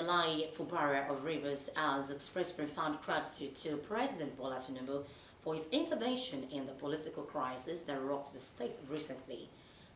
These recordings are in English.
Lai Fubara of Rivers has expressed profound gratitude to President Bola Tinubu for his intervention in the political crisis that rocked the state recently.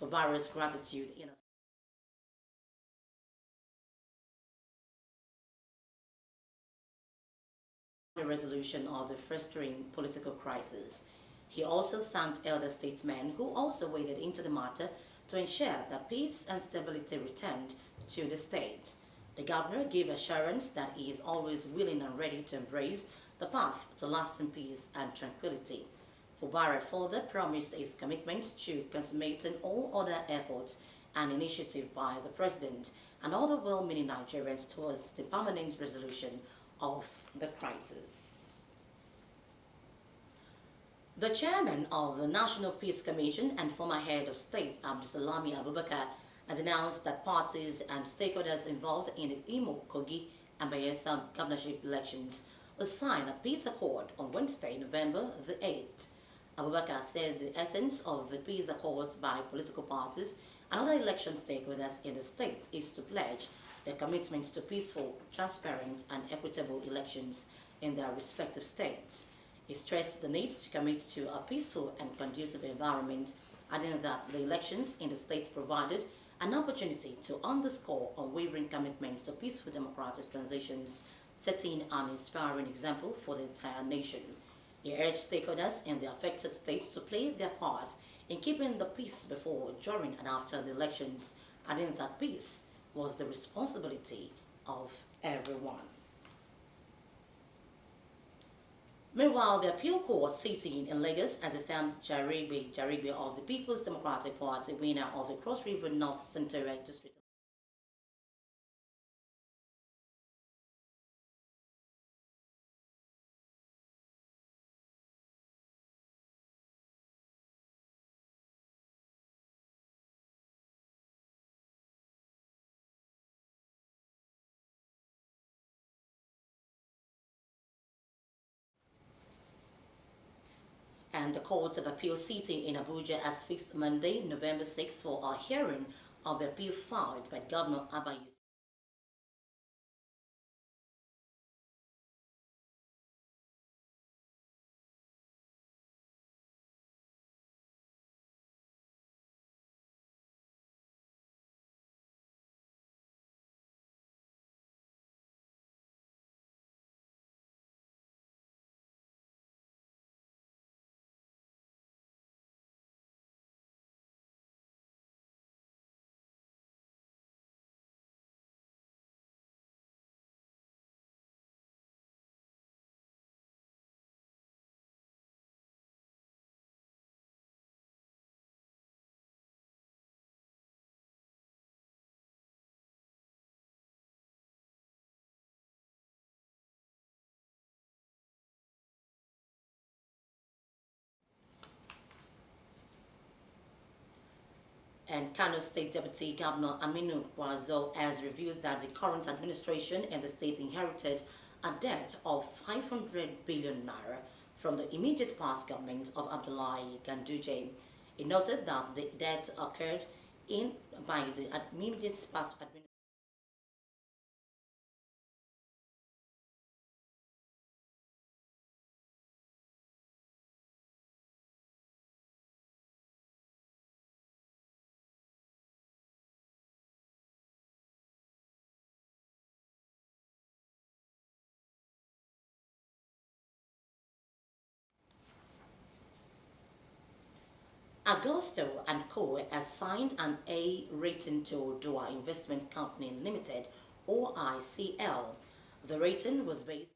Fubara's gratitude in the resolution of the festering political crisis. He also thanked elder statesmen who also waded into the matter to ensure that peace and stability returned to the state. The governor gave assurance that he is always willing and ready to embrace the path to lasting peace and tranquility. Fubara further promised his commitment to consummating all other efforts and initiatives by the president and other well-meaning Nigerians towards the permanent resolution of the crisis. The chairman of the National Peace Commission and former head of state, Abdulsalami Abubakar, has announced that parties and stakeholders involved in the Imo, Kogi, and Bayelsa governorship elections will sign a peace accord on Wednesday, November the 8th. Abubakar said the essence of the peace accords by political parties and other election stakeholders in the state is to pledge their commitment to peaceful, transparent, and equitable elections in their respective states. He stressed the need to commit to a peaceful and conducive environment, adding that the elections in the state provided an opportunity to underscore unwavering commitment to peaceful democratic transitions, setting an inspiring example for the entire nation. He urged stakeholders in the affected states to play their part in keeping the peace before, during, and after the elections, adding that peace was the responsibility of everyone. Meanwhile, the appeal court sitting in Lagos has affirmed Jaribe of the People's Democratic Party, winner of the Cross River North Central District. And the Court of Appeal sitting in Abuja has fixed Monday, November 6 for a hearing of the appeal filed by Governor Abba Yusuf. And Kano State Deputy Governor Aminu Kwazo has revealed that the current administration and the state inherited a debt of 500 billion naira from the immediate past government of Abdullahi Ganduje. He noted that the debt occurred in by the immediate past administration. Agosto and Co. has signed an A rating to Dua Investment Company Limited, OICL. The rating was based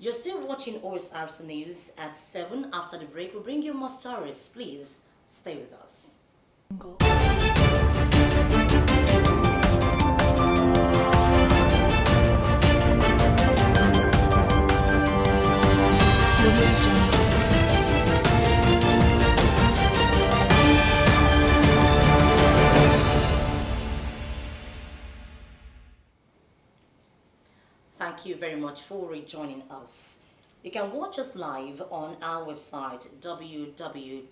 You're still watching Osrc News at 7. After the break, we'll bring you more stories. Please stay with us. Thank you very much for rejoining us. You can watch us live on our website www.osrc.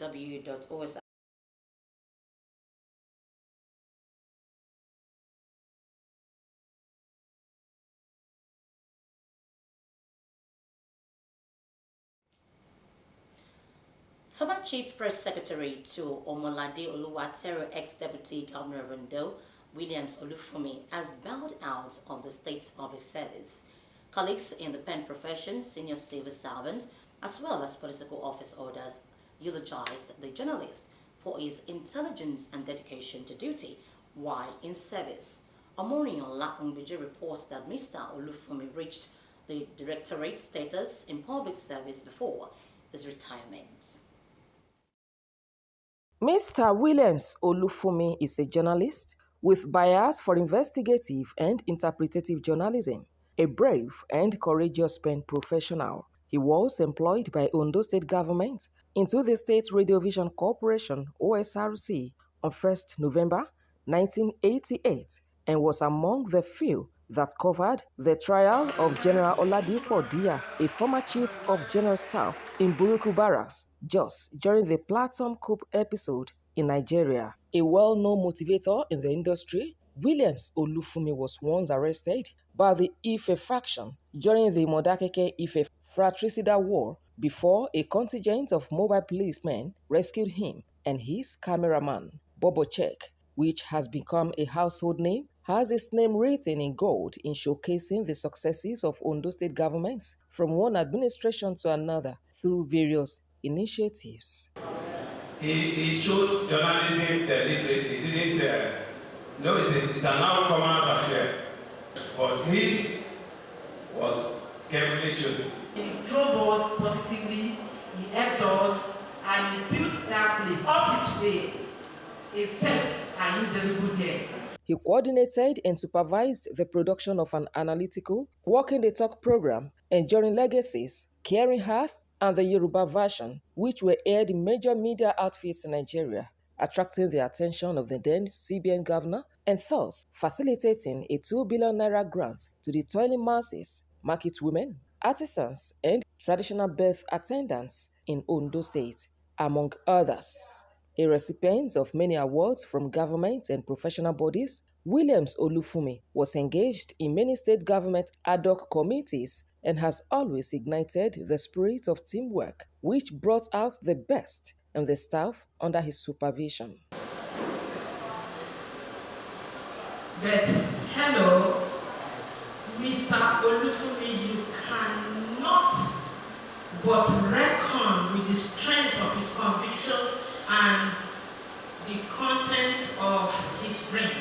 Former Chief Press Secretary to Omolade Oluwatero, ex-Deputy Governor of Ondo, Williams Olufumi, has bowed out of the state's public service. Colleagues in the pen profession, senior civil servant, as well as political office holders, eulogized the journalist for his intelligence and dedication to duty while in service. Omoriola Ngbeje reports that Mr. Olufumi reached the directorate status in public service before his retirement. Mr. Williams Olufumi is a journalist with bias for investigative and interpretative journalism, a brave and courageous pen professional. He was employed by Ondo State Government into the State Radiovision Corporation (OSRC) on 1st November 1988 and was among the few that covered the trial of General Oladipo Dia, a former chief of general staff in Buruku Barracks, Jos, during the Platon coup episode in Nigeria. A well-known motivator in the industry, Williams Olufumi was once arrested by the Ife faction during the Modakeke-Ife fratricidal war before a contingent of mobile policemen rescued him and his cameraman, Bobo Check, which has become a household name, has its name written in gold in showcasing the successes of Ondo State governments from one administration to another through various initiatives. He chose journalism deliberately. He didn't know it's an outcomers affair, but his was carefully chosen. He drove us positively, he helped us, and he built that place up to today. His steps are indelible there. He coordinated and supervised the production of an analytical Walking the Talk program, Enduring Legacies, Caring Heart, and the Yoruba version, which were aired in major media outfits in Nigeria, attracting the attention of the then CBN governor and thus facilitating a 2 billion naira grant to the toiling masses, market women, artisans, and traditional birth attendants in Ondo State, among others. A recipient of many awards from government and professional bodies, Williams Olufumi was engaged in many state government ad hoc committees and has always ignited the spirit of teamwork, which brought out the best in the staff under his supervision. But hello, Mr. Olufumi, you cannot but reckon with the strength of his convictions and the content of his brain.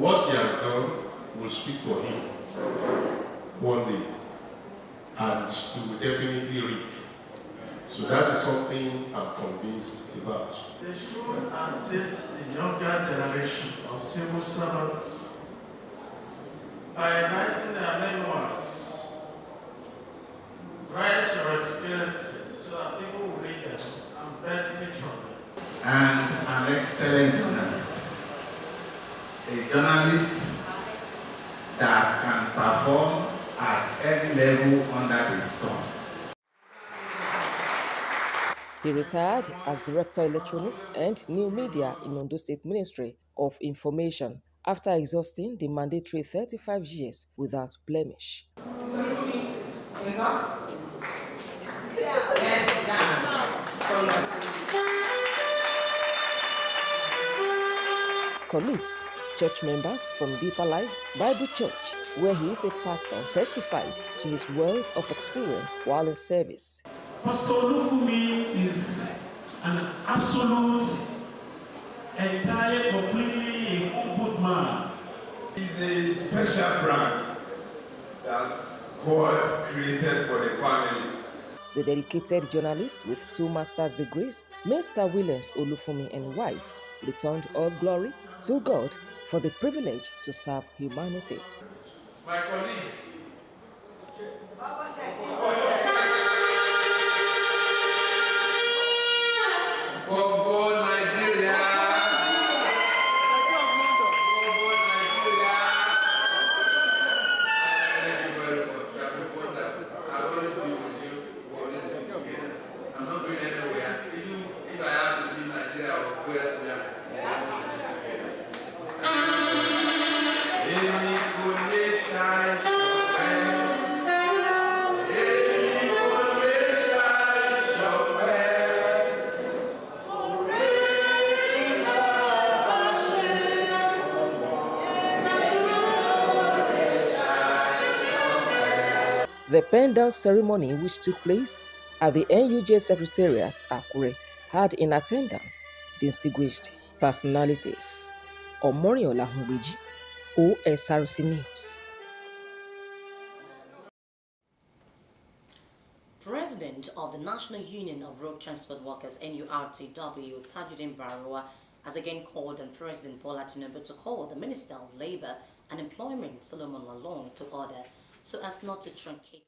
What he has done will speak for him one day, and he will definitely reap. So that is something I'm convinced about. They should assist the younger generation of civil servants by writing their memoirs. Write your experiences so that people will read them and benefit from them. And an excellent journalist. A journalist that can perform at any level under the sun. He retired as Director Electronics and New Media in Ondo State Ministry of Information after exhausting the mandatory 35 years without blemish. Colleagues, church members from Deeper Life Bible Church, where he is a pastor, testified to his wealth of experience while in service. Pastor Olufumi is an absolute, entirely, completely a good man. He's a special brand that God created for the family. The dedicated journalist with 2 master's degrees, Mr. Williams Olufumi and wife, returned all glory to God for the privilege to serve humanity. My colleagues, Go Nigeria! Go Nigeria! Thank you very much. You have been wonderful. I'll always be with you. We'll always be together. I'm not going anywhere. Even if I have to leave Nigeria or go elsewhere, we'll always be together. Any good nation. The pen-down ceremony, which took place at the NUJ Secretariat, Akure, had in attendance distinguished personalities. Omoriola Humbeji, Osrc News. President of the National Union of Road Transport Workers NURTW, Tajuddin Barawa, has again called on President Bola Tinubu to call the Minister of Labour and Employment, Solomon Lalong, to order so as not to truncate.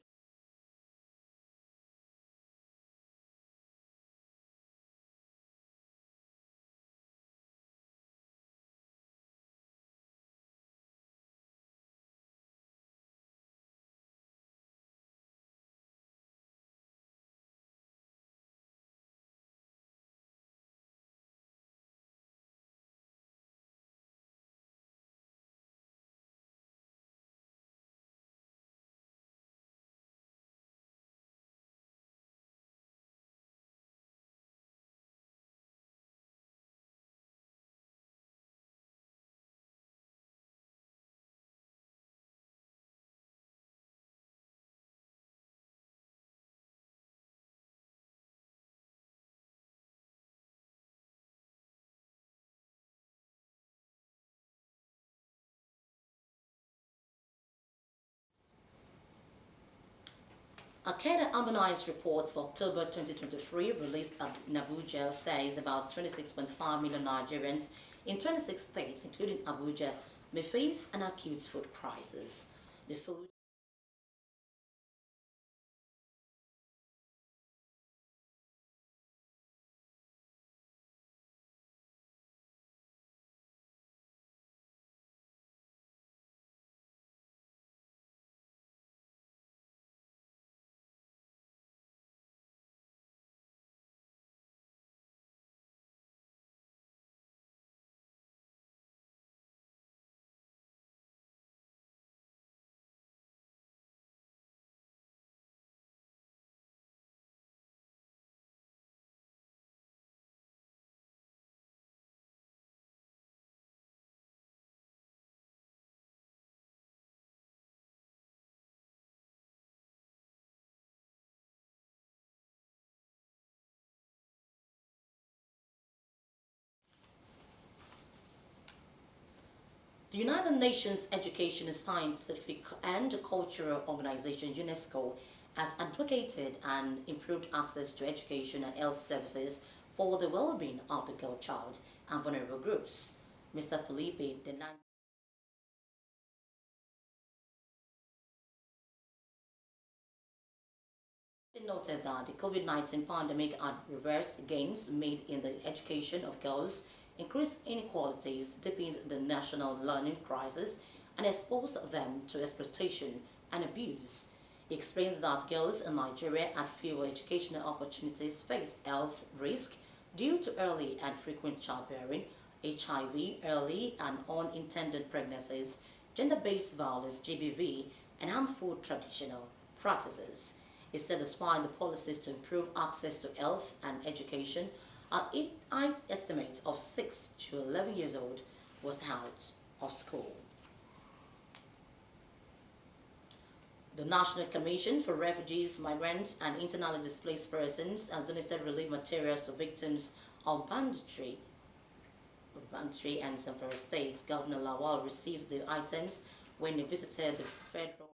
A Canada Harmonized report for October 2023 released in Abuja says about 26.5 million Nigerians in 26 states, including Abuja, may face an acute food crisis. The food The United Nations Education, Scientific and Cultural Organization, UNESCO, has advocated and improved access to education and health services for the well-being of the girl child and vulnerable groups. Mr. Felipe Denan noted that the COVID-19 pandemic had reversed gains made in the education of girls, increased inequalities, deepened the national learning crisis, and exposed them to exploitation and abuse. He explained that girls in Nigeria had fewer educational opportunities, faced health risk due to early and frequent childbearing, HIV, early and unintended pregnancies, gender-based violence, GBV, and harmful traditional practices. He said despite the policies to improve access to health and education, an estimate of 6 to 11 years old was out of school. The National Commission for Refugees, Migrants and Internally Displaced Persons has donated relief materials to victims of banditry and Zamfara State. Governor Lawal received the items when he visited the federal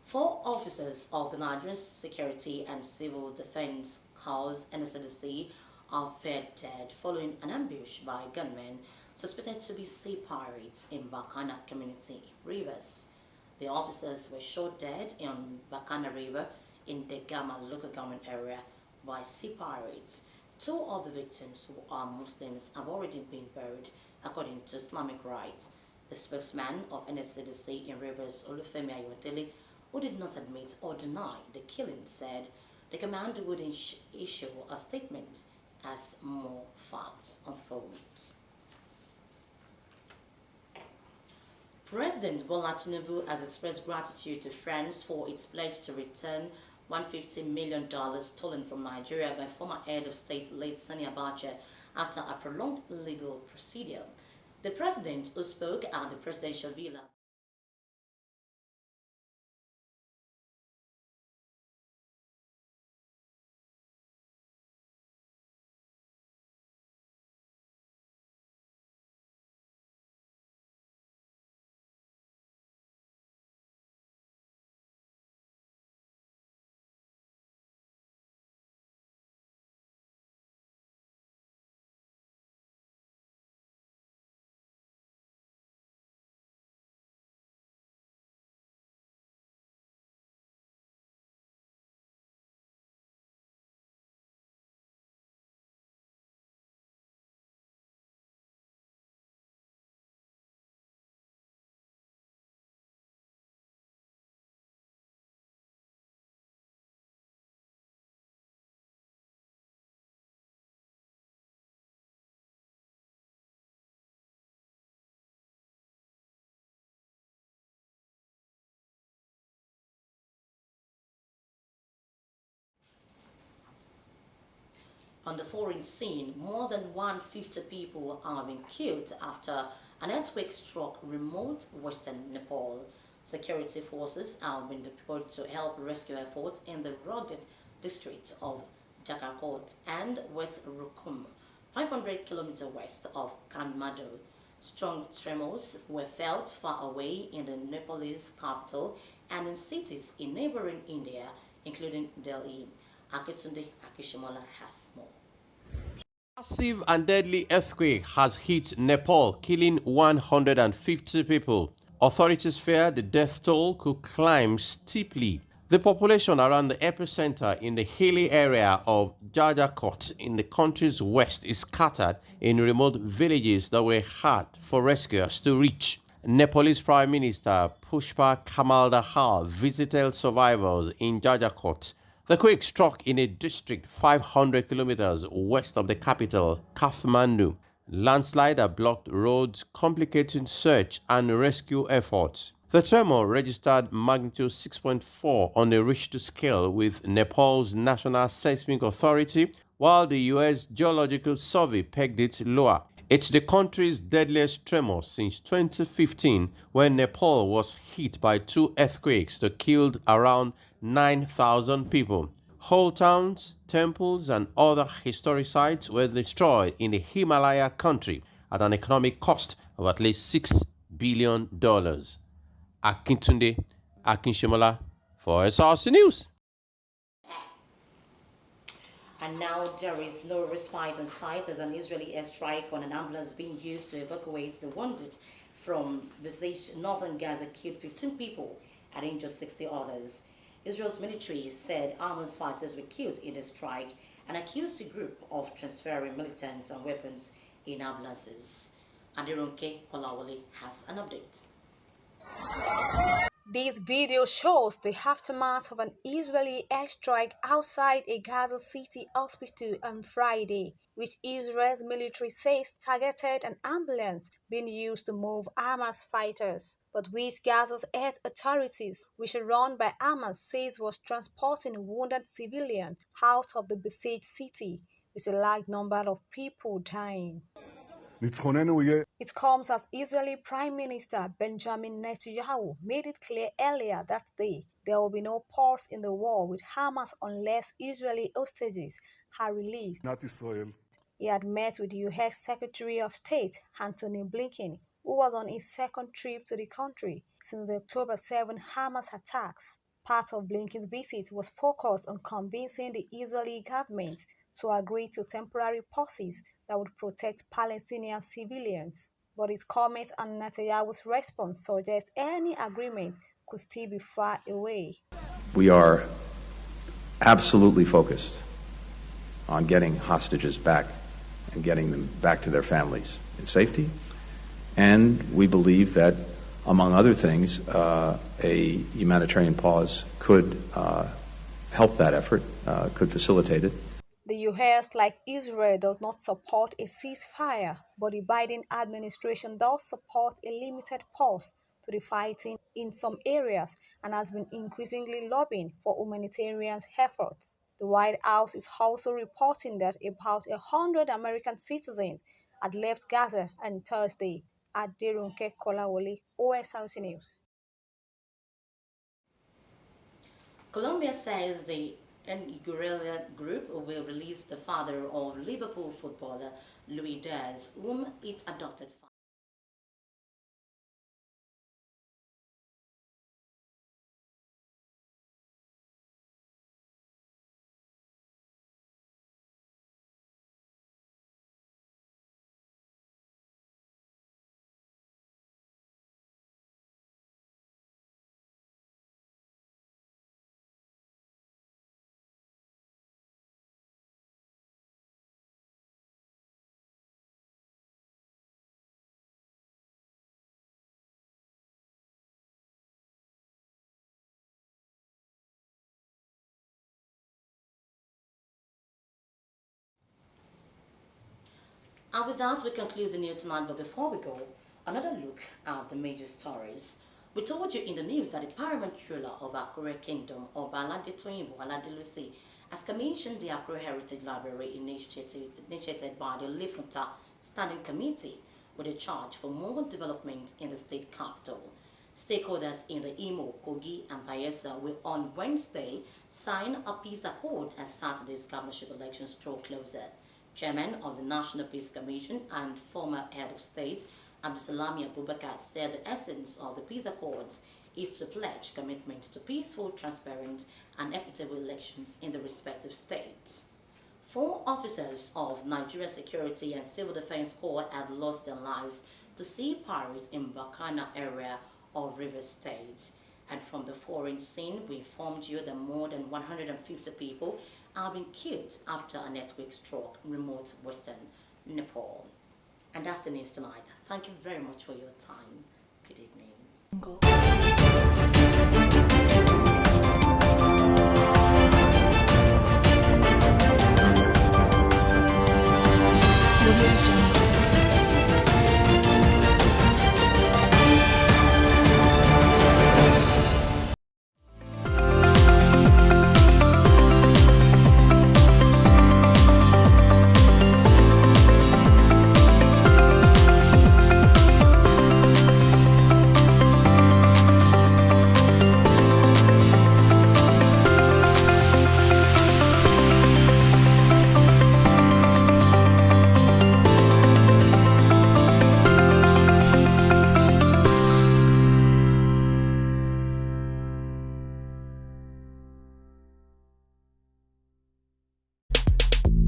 Four officers of the Nigerian Security and Civil Defense Corps NSCDC are found dead following an ambush by gunmen suspected to be sea pirates in Bakana Community, Rivers. The officers were shot dead on Bakana River in the Gama local government area by sea pirates. Two of the victims, who are Muslims, have already been buried according to Islamic rites. The spokesman of NSCDC in Rivers, Olufemi Ayodele, who did not admit or deny the killing, said the command would issue a statement as more facts unfold. President Bola Tinubu has expressed gratitude to France for its pledge to return $150 million stolen from Nigeria by former head of state late Sani Abacha after a prolonged legal procedure. The president, who spoke at the presidential villa, on the foreign scene, more than 150 people have been killed after an earthquake struck remote western Nepal. Security forces have been deployed to help rescue efforts in the rugged districts of Jakarkot and West Rukum, 500 kilometers west of Kanmado. Strong tremors were felt far away in the Nepalese capital and in cities in neighboring India, including Delhi. Akitunde Akishimola has more. Massive and deadly earthquake has hit Nepal, killing 150 people. Authorities fear the death toll could climb steeply. The population around the epicenter in the hilly area of Jajakot in the country's west is scattered in remote villages that were hard for rescuers to reach. Nepalese Prime Minister Pushpa Kamal Dahal visited survivors in Jajakot. The quake struck in a district 500 kilometers west of the capital, Kathmandu. Landslide that blocked roads, complicating search and rescue efforts. The tremor registered magnitude 6.4 on the Richter scale with Nepal's National Seismic Authority, while the U.S. Geological Survey pegged it lower. It's the country's deadliest tremor since 2015, when Nepal was hit by two earthquakes that killed around 9,000 people. Whole towns, temples, and other historic sites were destroyed in the Himalaya country at an economic cost of at least $6 billion. Akintunde Akinshimola for Osrc News. And now there is no respite in sight as an Israeli airstrike on an ambulance being used to evacuate the wounded from besieged northern Gaza killed 15 people and injured 60 others. Israel's military said Hamas fighters were killed in the strike and accused the group of transferring militants and weapons in ambulances. Adirunke Kolawole has an update. This video shows the aftermath of an Israeli airstrike outside a Gaza City hospital on Friday, which Israel's military says targeted an ambulance being used to move Hamas fighters, but which Gaza's health authorities, which are run by Hamas, says was transporting wounded civilians out of the besieged city, with a large number of people dying. It comes as Israeli Prime Minister Benjamin Netanyahu made it clear earlier that day there will be no pause in the war with Hamas unless Israeli hostages are released. He had met with U.S. Secretary of State Antony Blinken, who was on his second trip to the country since the October 7 Hamas attacks. part of Blinken's visit was focused on convincing the Israeli government to agree to temporary pauses that would protect Palestinian civilians. But his comment and Netanyahu's response suggests any agreement could still be far away. We are absolutely focused on getting hostages back and getting them back to their families in safety. And we believe that, among other things, a humanitarian pause could help that effort, could facilitate it. The US, like Israel, does not support a ceasefire, but the Biden administration does support a limited pause to the fighting in some areas and has been increasingly lobbying for humanitarian efforts. The White House is also reporting that about 100 American citizens had left Gaza on Thursday. Adirunke Kolawole, Osrc News. Colombia says the guerrilla group will release the father of Liverpool footballer Luis Diaz, whom it abducted. And with that, we conclude the news tonight. But before we go, another look at the major stories. We told you in the news that the paramount ruler of Akure Kingdom, Obalade Toyinbo Aladelusi, has commissioned the Akure Heritage Library initiated by the Lifunta Standing Committee with a charge for more development in the state capital. Stakeholders in the Imo, Kogi, and Bayelsa will on Wednesday sign a peace accord as Saturday's governorship elections draw closer. Chairman of the National Peace Commission and former head of state, Abdulsalami Abubakar, said the essence of the peace accords is to pledge commitment to peaceful, transparent, and equitable elections in the respective states. 4 officers of Nigeria Security and Civil Defense Corps have lost their lives to sea pirates in Bakana area of Rivers State. And from the foreign scene, we informed you that more than 150 people have been killed after an earthquake struck remote western Nepal. And that's the news tonight. Thank you very much for your time. Good evening.